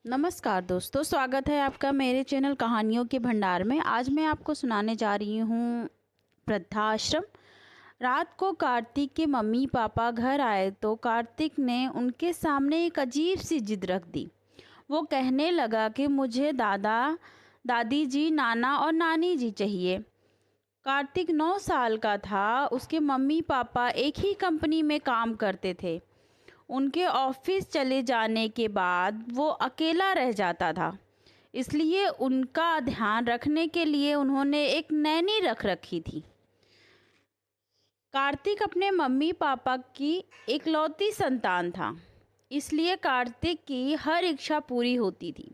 नमस्कार दोस्तों, स्वागत है आपका मेरे चैनल कहानियों के भंडार में। आज मैं आपको सुनाने जा रही हूँ वृद्धाश्रम। रात को कार्तिक के मम्मी पापा घर आए तो कार्तिक ने उनके सामने एक अजीब सी जिद रख दी। वो कहने लगा कि मुझे दादा दादी जी, नाना और नानी जी चाहिए। कार्तिक 9 साल का था। उसके मम्मी पापा एक ही कंपनी में काम करते थे। उनके ऑफिस चले जाने के बाद वो अकेला रह जाता था, इसलिए उनका ध्यान रखने के लिए उन्होंने एक नैनी रख रखी थी। कार्तिक अपने मम्मी पापा की इकलौती संतान था, इसलिए कार्तिक की हर इच्छा पूरी होती थी।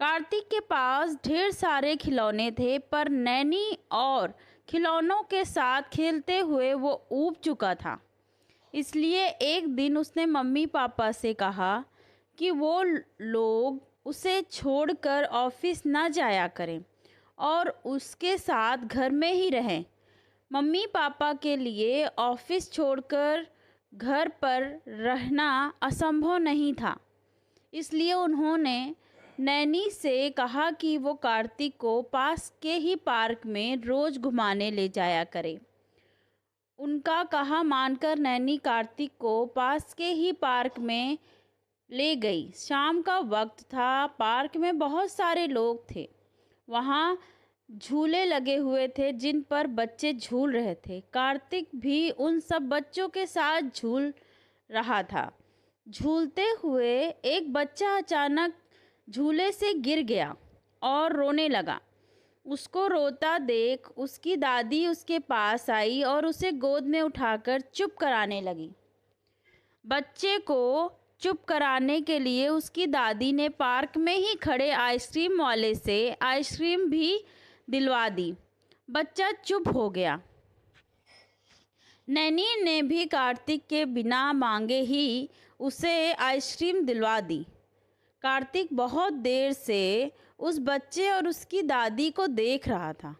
कार्तिक के पास ढेर सारे खिलौने थे, पर नैनी और खिलौनों के साथ खेलते हुए वो ऊब चुका था। इसलिए एक दिन उसने मम्मी पापा से कहा कि वो लोग उसे छोड़कर ऑफिस ना जाया करें और उसके साथ घर में ही रहें। मम्मी पापा के लिए ऑफिस छोड़कर घर पर रहना असंभव नहीं था, इसलिए उन्होंने नैनी से कहा कि वो कार्तिक को पास के ही पार्क में रोज़ घुमाने ले जाया करे। उनका कहा मानकर नैनी कार्तिक को पास के ही पार्क में ले गई। शाम का वक्त था। पार्क में बहुत सारे लोग थे। वहाँ झूले लगे हुए थे जिन पर बच्चे झूल रहे थे। कार्तिक भी उन सब बच्चों के साथ झूल रहा था। झूलते हुए एक बच्चा अचानक झूले से गिर गया और रोने लगा। उसको रोता देख उसकी दादी उसके पास आई और उसे गोद में उठाकर चुप कराने लगी। बच्चे को चुप कराने के लिए उसकी दादी ने पार्क में ही खड़े आइसक्रीम वाले से आइसक्रीम भी दिलवा दी। बच्चा चुप हो गया। नैनी ने भी कार्तिक के बिना मांगे ही उसे आइसक्रीम दिलवा दी। कार्तिक बहुत देर से उस बच्चे और उसकी दादी को देख रहा था।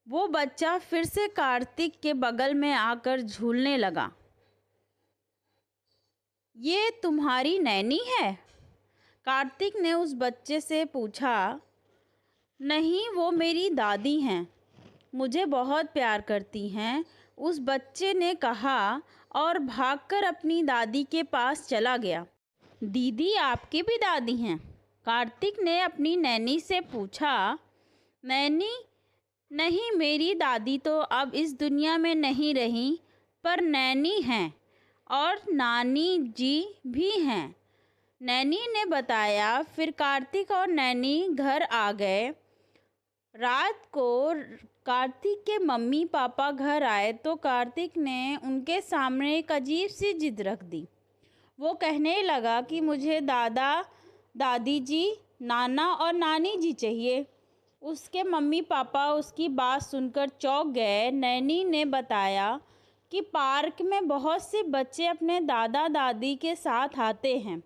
वो बच्चा फिर से कार्तिक के बगल में आकर झूलने लगा। ये तुम्हारी नैनी है? कार्तिक ने उस बच्चे से पूछा। नहीं, वो मेरी दादी हैं, मुझे बहुत प्यार करती हैं, उस बच्चे ने कहा और भागकर अपनी दादी के पास चला गया। दीदी आपकी भी दादी हैं? कार्तिक ने अपनी नैनी से पूछा। नैनी? नहीं, मेरी दादी तो अब इस दुनिया में नहीं रही, पर नैनी हैं और नानी जी भी हैं, नैनी ने बताया। फिर कार्तिक और नैनी घर आ गए। रात को कार्तिक के मम्मी पापा घर आए तो कार्तिक ने उनके सामने एक अजीब सी जिद रख दी। वो कहने लगा कि मुझे दादा दादी जी, नाना और नानी जी चाहिए। उसके मम्मी पापा उसकी बात सुनकर चौंक गए। नैनी ने बताया कि पार्क में बहुत से बच्चे अपने दादा दादी के साथ आते हैं।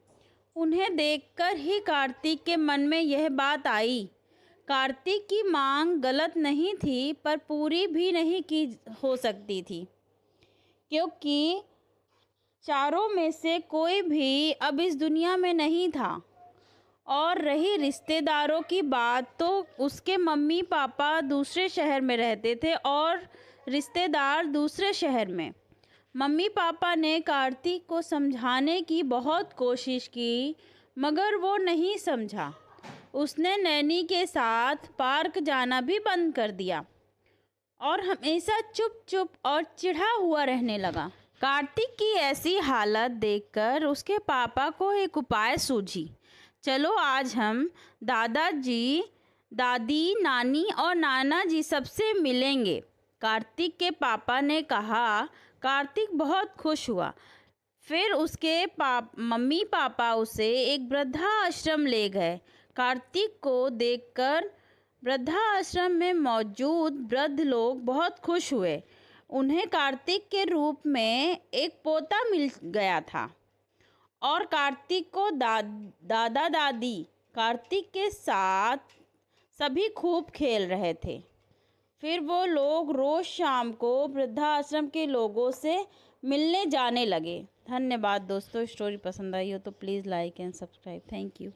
उन्हें देखकर ही कार्तिक के मन में यह बात आई। कार्तिक की मांग गलत नहीं थी, पर पूरी भी नहीं की हो सकती थी, क्योंकि चारों में से कोई भी अब इस दुनिया में नहीं था। और रही रिश्तेदारों की बात, तो उसके मम्मी पापा दूसरे शहर में रहते थे और रिश्तेदार दूसरे शहर में। मम्मी पापा ने कार्तिक को समझाने की बहुत कोशिश की, मगर वो नहीं समझा। उसने नैनी के साथ पार्क जाना भी बंद कर दिया और हमेशा चुप चुप और चिढ़ा हुआ रहने लगा। कार्तिक की ऐसी हालत देखकर उसके पापा को एक उपाय सूझी। चलो आज हम दादाजी, दादी, नानी और नाना जी सबसे मिलेंगे, कार्तिक के पापा ने कहा। कार्तिक बहुत खुश हुआ। फिर उसके मम्मी पापा उसे एक वृद्धाश्रम ले गए। कार्तिक को देखकर वृद्धाश्रम में मौजूद वृद्ध लोग बहुत खुश हुए। उन्हें कार्तिक के रूप में एक पोता मिल गया था और कार्तिक को दादा दादी कार्तिक के साथ सभी खूब खेल रहे थे। फिर वो लोग रोज़ शाम को वृद्धाश्रम के लोगों से मिलने जाने लगे। धन्यवाद दोस्तों। स्टोरी पसंद आई हो तो please like and subscribe. Thank you.